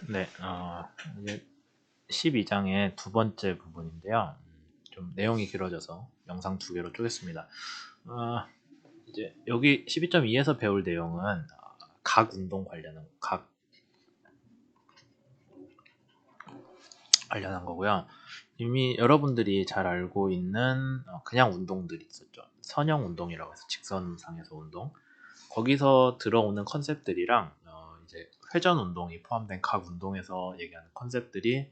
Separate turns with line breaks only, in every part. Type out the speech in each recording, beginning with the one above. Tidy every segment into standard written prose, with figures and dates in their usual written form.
네, 이제 12장의 두 번째 부분인데요. 좀 내용이 길어져서 영상 두 개로 쪼갰습니다. 이제 여기 12.2에서 배울 내용은 각 운동 관련한 거고요. 이미 여러분들이 잘 알고 있는 그냥 운동들이 있었죠. 선형 운동이라고 해서 직선상에서 운동. 거기서 들어오는 컨셉들이랑 이제 회전 운동이 포함된 각 운동에서 얘기하는 컨셉들이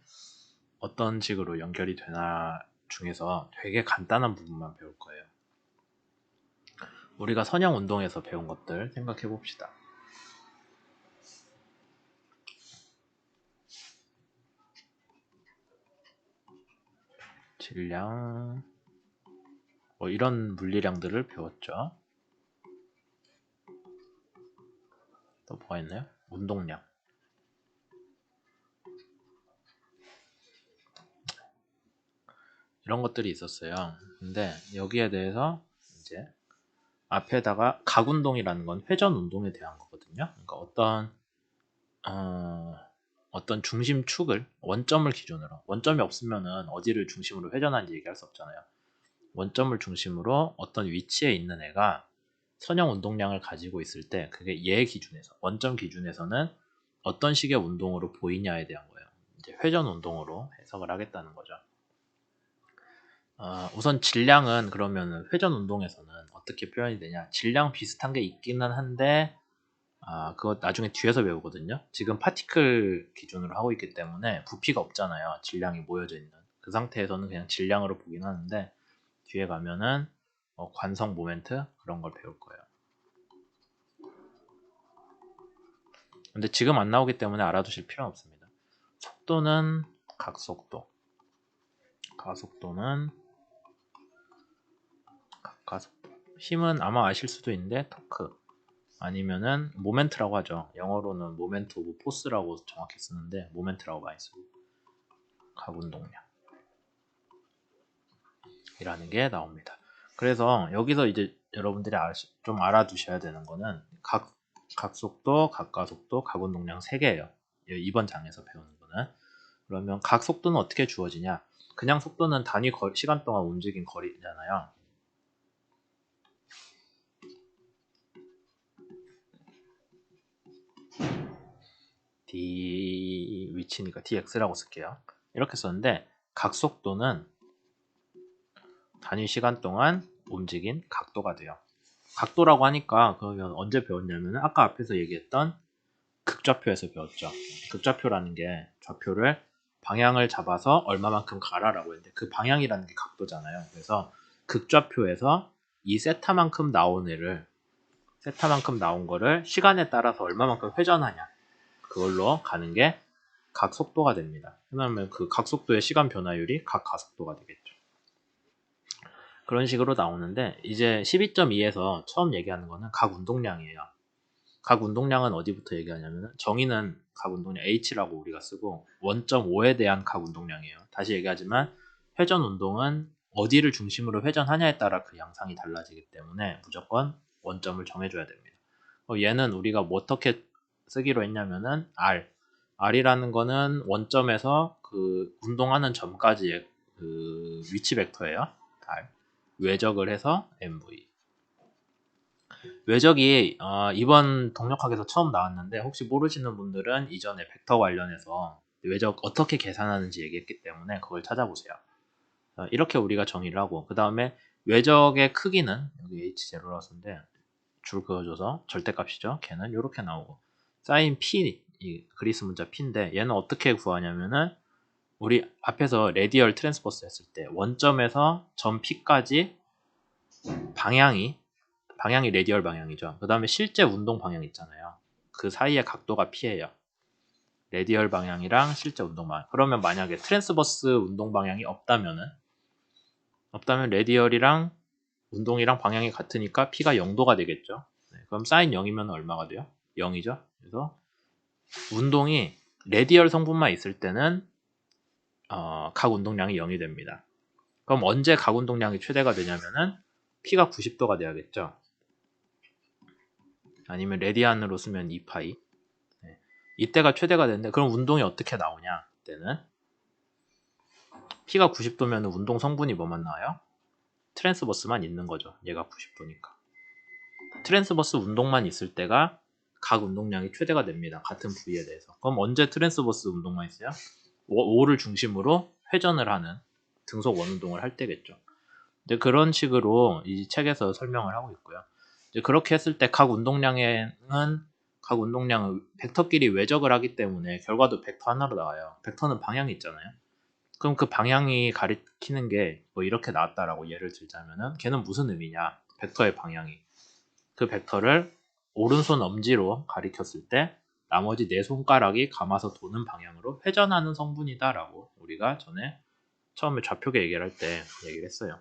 어떤 식으로 연결이 되나 중에서 되게 간단한 부분만 배울 거예요. 우리가 선형 운동에서 배운 것들 생각해 봅시다. 질량, 뭐 이런 물리량들을 배웠죠. 또 뭐가 있나요? 운동량. 이런 것들이 있었어요. 근데 여기에 대해서 이제 앞에다가 각 운동이라는 건 회전 운동에 대한 거거든요. 그러니까 어떤 중심축을 원점을 기준으로, 원점이 없으면은 어디를 중심으로 회전하는지 얘기할 수 없잖아요. 원점을 중심으로 어떤 위치에 있는 애가 선형 운동량을 가지고 있을 때 그게 얘 기준에서, 원점 기준에서는 어떤 식의 운동으로 보이냐에 대한 거예요. 이제 회전 운동으로 해석을 하겠다는 거죠. 우선 질량은 그러면 회전 운동에서는 어떻게 표현이 되냐? 질량 비슷한 게 있기는 한데 그거 나중에 뒤에서 배우거든요. 지금 파티클 기준으로 하고 있기 때문에 부피가 없잖아요. 질량이 모여져 있는. 그 상태에서는 그냥 질량으로 보긴 하는데 뒤에 가면은 관성 모멘트 그런 걸 배울 거예요. 근데 지금 안 나오기 때문에 알아두실 필요는 없습니다. 속도는 각속도, 가속도는 각가속도. 힘은 아마 아실 수도 있는데 토크 아니면은 모멘트라고 하죠. 영어로는 모멘트 오브 포스라고 정확히 쓰는데 모멘트라고 많이 쓰고 각 운동량 이라는 게 나옵니다. 그래서 여기서 이제 여러분들이 좀 알아두셔야 되는 거는 각속도, 각가속도, 각운동량 3개예요. 이번 장에서 배우는 거는. 그러면 각속도는 어떻게 주어지냐? 그냥 속도는 단위 시간 동안 움직인 거리잖아요. d 위치니까 dx라고 쓸게요. 이렇게 썼는데 각속도는 단위 시간 동안 움직인 각도가 돼요. 각도라고 하니까 그러면 언제 배웠냐면 아까 앞에서 얘기했던 극좌표에서 배웠죠. 극좌표라는 게 좌표를 방향을 잡아서 얼마만큼 가라라고 했는데 그 방향이라는 게 각도잖아요. 그래서 극좌표에서 이 세타만큼 나온 거를 시간에 따라서 얼마만큼 회전하냐 그걸로 가는 게 각속도가 됩니다. 그러면 그 각속도의 시간 변화율이 각가속도가 되겠죠. 그런 식으로 나오는데 이제 12.2에서 처음 얘기하는 거는 각 운동량이에요. 각 운동량은 어디부터 얘기하냐면 정의는 각 운동량 H라고 우리가 쓰고 1.5에 대한 각 운동량이에요. 다시 얘기하지만 회전 운동은 어디를 중심으로 회전하냐에 따라 그 양상이 달라지기 때문에 무조건 원점을 정해줘야 됩니다. 얘는 우리가 뭐 어떻게 쓰기로 했냐면은 R이라는 거는 원점에서 그 운동하는 점까지의 그 위치 벡터예요. R. 외적을 해서 MV. 외적이 이번 동력학에서 처음 나왔는데 혹시 모르시는 분들은 이전에 벡터 관련해서 외적 어떻게 계산하는지 얘기했기 때문에 그걸 찾아보세요. 이렇게 우리가 정의를 하고 그 다음에 외적의 크기는 여기 H0라서인데 줄 그어줘서 절대값이죠. 걔는 이렇게 나오고 사인 P 이 그리스 문자 P인데 얘는 어떻게 구하냐면은 우리 앞에서 레디얼 트랜스버스 했을 때 원점에서 점 P까지 방향이 레디얼 방향이죠. 그 다음에 실제 운동 방향 있잖아요. 그 사이의 각도가 P예요. 레디얼 방향이랑 실제 운동 방향. 그러면 만약에 트랜스버스 운동 방향이 없다면 레디얼이랑 운동이랑 방향이 같으니까 P가 0도가 되겠죠. 네, 그럼 사인 0이면 얼마가 돼요? 0이죠. 그래서 운동이 레디얼 성분만 있을 때는 각 운동량이 0이 됩니다. 그럼 언제 각 운동량이 최대가 되냐면은 P가 90도가 돼야겠죠. 아니면 레디안으로 쓰면 2파이. 네. 이때가 최대가 되는데 그럼 운동이 어떻게 나오냐? 이때는 P가 90도면 운동 성분이 뭐만 나와요? 트랜스버스만 있는 거죠. 얘가 90도니까. 트랜스버스 운동만 있을 때가 각 운동량이 최대가 됩니다. 같은 부위에 대해서. 그럼 언제 트랜스버스 운동만 있어요? O를 중심으로 회전을 하는 등속 원운동을 할 때겠죠. 이제 그런 식으로 이 책에서 설명을 하고 있고요. 이제 그렇게 했을 때 각 운동량은 벡터끼리 외적을 하기 때문에 결과도 벡터 하나로 나와요. 벡터는 방향이 있잖아요. 그럼 그 방향이 가리키는 게 뭐 이렇게 나왔다라고 예를 들자면은 걔는 무슨 의미냐? 벡터의 방향이. 그 벡터를 오른손 엄지로 가리켰을 때 나머지 네 손가락이 감아서 도는 방향으로 회전하는 성분이다라고 우리가 전에 처음에 좌표계 얘기를 할 때 얘기를 했어요.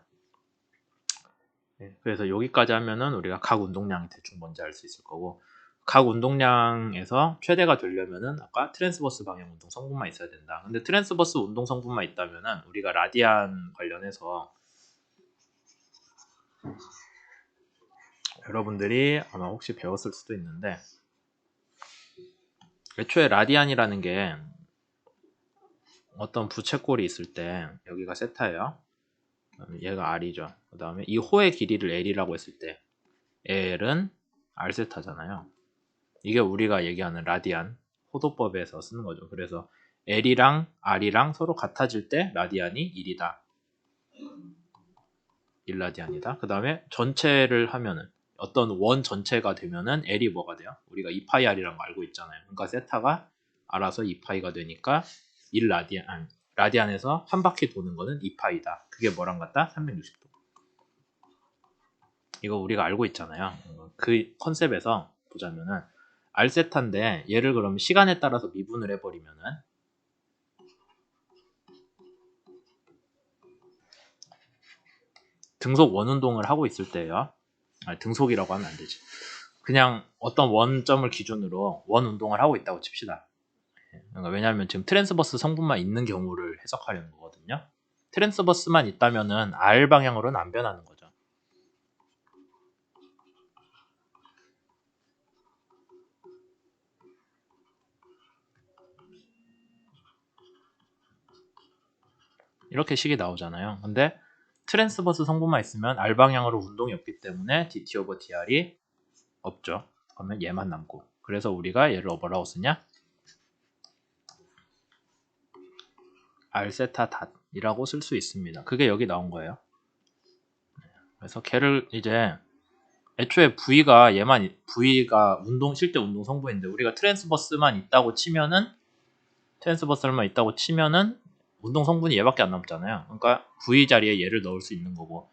그래서 여기까지 하면은 우리가 각 운동량이 대충 뭔지 알 수 있을 거고, 각 운동량에서 최대가 되려면은 아까 트랜스버스 방향 운동 성분만 있어야 된다. 근데 트랜스버스 운동 성분만 있다면은 우리가 라디안 관련해서 여러분들이 아마 혹시 배웠을 수도 있는데, 애초에 라디안이라는 게 어떤 부채꼴이 있을 때 여기가 세타예요. 얘가 R이죠. 그 다음에 이 호의 길이를 L이라고 했을 때 L은 R세타잖아요. 이게 우리가 얘기하는 라디안 호도법에서 쓰는 거죠. 그래서 L이랑 R이랑 서로 같아질 때 라디안이 1이다. 1라디안이다. 그 다음에 전체를 하면은 어떤 원 전체가 되면은 L이 뭐가 돼요? 우리가 2파이 R이라는 거 알고 있잖아요. 그러니까 세타가 알아서 2파이가 되니까 1라디안, 라디안에서 한 바퀴 도는 거는 2파이다. 그게 뭐랑 같다? 360도. 이거 우리가 알고 있잖아요. 그 컨셉에서 보자면은 R세타인데 얘를 그럼 시간에 따라서 미분을 해버리면은 등속 원운동을 하고 있을 때요. 아니, 등속이라고 하면 안 되지. 그냥 어떤 원점을 기준으로 원운동을 하고 있다고 칩시다. 그러니까 왜냐하면 지금 트랜스버스 성분만 있는 경우를 해석하려는 거거든요. 트랜스버스만 있다면은 R 방향으로는 안 변하는 거죠. 이렇게 식이 나오잖아요. 근데 트랜스버스 성분만 있으면 R 방향으로 운동이 없기 때문에 dt over dr이 없죠. 그러면 얘만 남고. 그래서 우리가 얘를 뭐라고 쓰냐? R세타 닷이라고 쓸 수 있습니다. 그게 여기 나온 거예요. 그래서 걔를 이제 애초에 V가 실제 운동 성분인데 우리가 트랜스버스만 있다고 치면은 운동 성분이 얘밖에 안 남잖아요. 그러니까 V 자리에 얘를 넣을 수 있는 거고,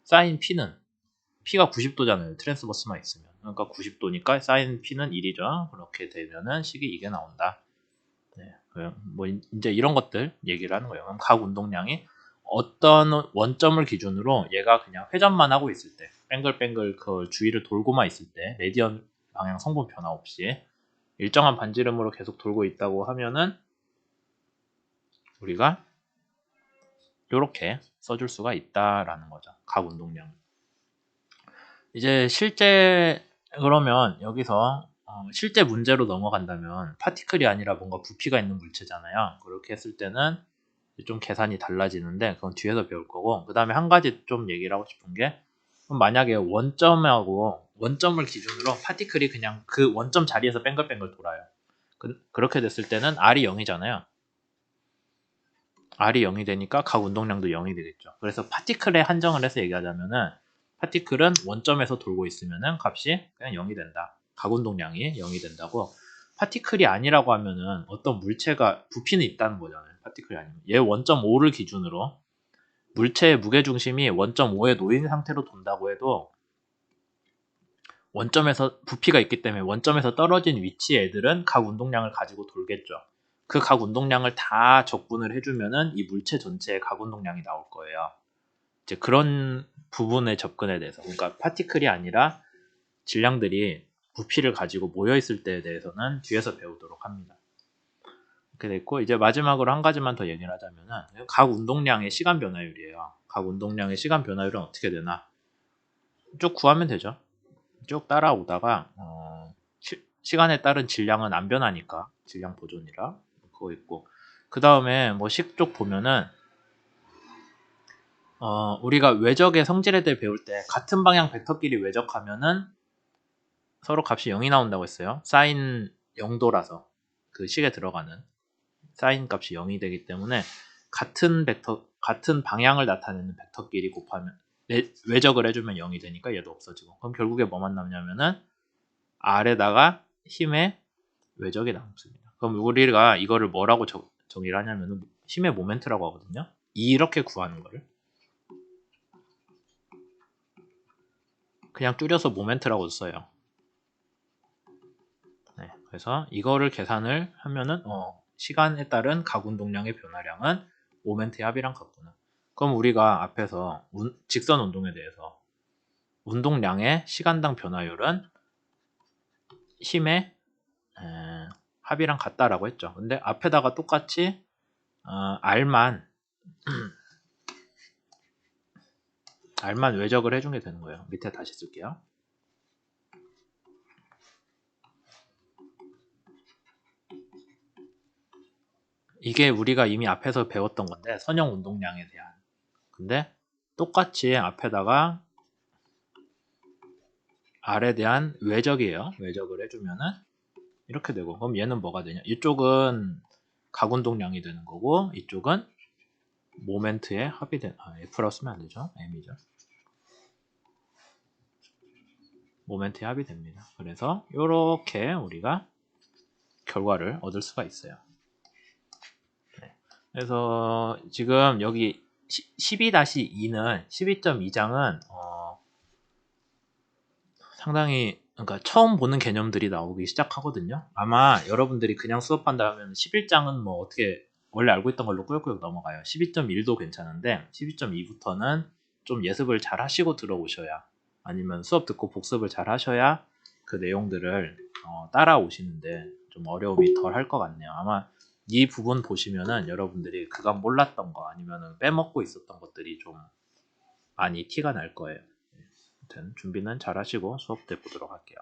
사인 P가 90도잖아요. 트랜스버스만 있으면. 그러니까 90도니까 사인 P는 1이죠. 그렇게 되면은 식이 이게 나온다. 네, 뭐 이제 이런 것들 얘기를 하는 거예요. 그럼 각 운동량이 어떤 원점을 기준으로 얘가 그냥 회전만 하고 있을 때, 뱅글뱅글 그 주위를 돌고만 있을 때, 레디언 방향 성분 변화 없이 일정한 반지름으로 계속 돌고 있다고 하면은 우리가 이렇게 써줄 수가 있다라는 거죠. 각 운동량. 이제 실제 그러면 여기서 실제 문제로 넘어간다면 파티클이 아니라 뭔가 부피가 있는 물체잖아요. 그렇게 했을 때는 좀 계산이 달라지는데 그건 뒤에서 배울 거고, 그 다음에 한 가지 좀 얘기를 하고 싶은 게, 만약에 원점을 기준으로 파티클이 그냥 그 원점 자리에서 뱅글뱅글 돌아요. 그렇게 됐을 때는 R이 0이잖아요. R이 0이 되니까 각 운동량도 0이 되겠죠. 그래서 파티클에 한정을 해서 얘기하자면은 파티클은 원점에서 돌고 있으면은 값이 그냥 0이 된다. 각 운동량이 0이 된다고. 파티클이 아니라고 하면은 어떤 물체가 부피는 있다는 거잖아요. 파티클이 아니면 얘 원점 5를 기준으로 물체의 무게중심이 원점 5에 놓인 상태로 돈다고 해도 원점에서 부피가 있기 때문에 원점에서 떨어진 위치의 애들은 각 운동량을 가지고 돌겠죠. 그 각 운동량을 다 적분을 해주면은 이 물체 전체의 각 운동량이 나올 거예요. 이제 그런 부분의 접근에 대해서, 그러니까 파티클이 아니라 질량들이 부피를 가지고 모여 있을 때에 대해서는 뒤에서 배우도록 합니다. 이렇게 됐고, 이제 마지막으로 한 가지만 더 얘기를 하자면은 각 운동량의 시간 변화율이에요. 각 운동량의 시간 변화율은 어떻게 되나? 쭉 구하면 되죠. 쭉 따라오다가 시간에 따른 질량은 안 변하니까 질량 보존이라 그거 있고, 그 다음에 뭐 식 쪽 보면은 우리가 외적의 성질에 대해 배울 때 같은 방향 벡터끼리 외적하면은 서로 값이 0이 나온다고 했어요. 사인 0도라서 그 식에 들어가는 사인 값이 0이 되기 때문에 같은 방향을 나타내는 벡터끼리 곱하면 외적을 해주면 0이 되니까 얘도 없어지고, 그럼 결국에 뭐만 남냐면은 R에다가 힘의 외적이 남습니다. 그럼 우리가 이거를 뭐라고 정의를 하냐면은 힘의 모멘트라고 하거든요. 이렇게 구하는 거를 그냥 줄여서 모멘트라고 써요. 네, 그래서 이거를 계산을 하면은 시간에 따른 각 운동량의 변화량은 모멘트의 합이랑 같구나. 그럼 우리가 앞에서 직선 운동에 대해서 운동량의 시간당 변화율은 힘의 합이랑 같다라고 했죠. 근데 앞에다가 똑같이 R만 외적을 해준 게 되는 거예요. 밑에 다시 쓸게요. 이게 우리가 이미 앞에서 배웠던 건데, 선형 운동량에 대한. 근데 똑같이 앞에다가 R에 대한 외적이에요. 외적을 해주면은 이렇게 되고, 그럼 얘는 뭐가 되냐? 이쪽은 각 운동량이 되는 거고, 이쪽은 모멘트의 합이 되는, F라고 쓰면 안 되죠. M이죠. 모멘트의 합이 됩니다. 그래서 이렇게 우리가 결과를 얻을 수가 있어요. 네. 그래서 지금 여기 12-2는 12.2장은 상당히, 그러니까 처음 보는 개념들이 나오기 시작하거든요. 아마 여러분들이 그냥 수업한다 하면 11장은 뭐 어떻게 원래 알고 있던 걸로 꾸역꾸역 넘어가요. 12.1도 괜찮은데 12.2부터는 좀 예습을 잘 하시고 들어오셔야, 아니면 수업 듣고 복습을 잘 하셔야 그 내용들을 따라오시는데 좀 어려움이 덜 할 것 같네요. 아마 이 부분 보시면은 여러분들이 그간 몰랐던 거 아니면은 빼먹고 있었던 것들이 좀 많이 티가 날 거예요. 아무튼 준비는 잘 하시고 수업 때 보도록 할게요.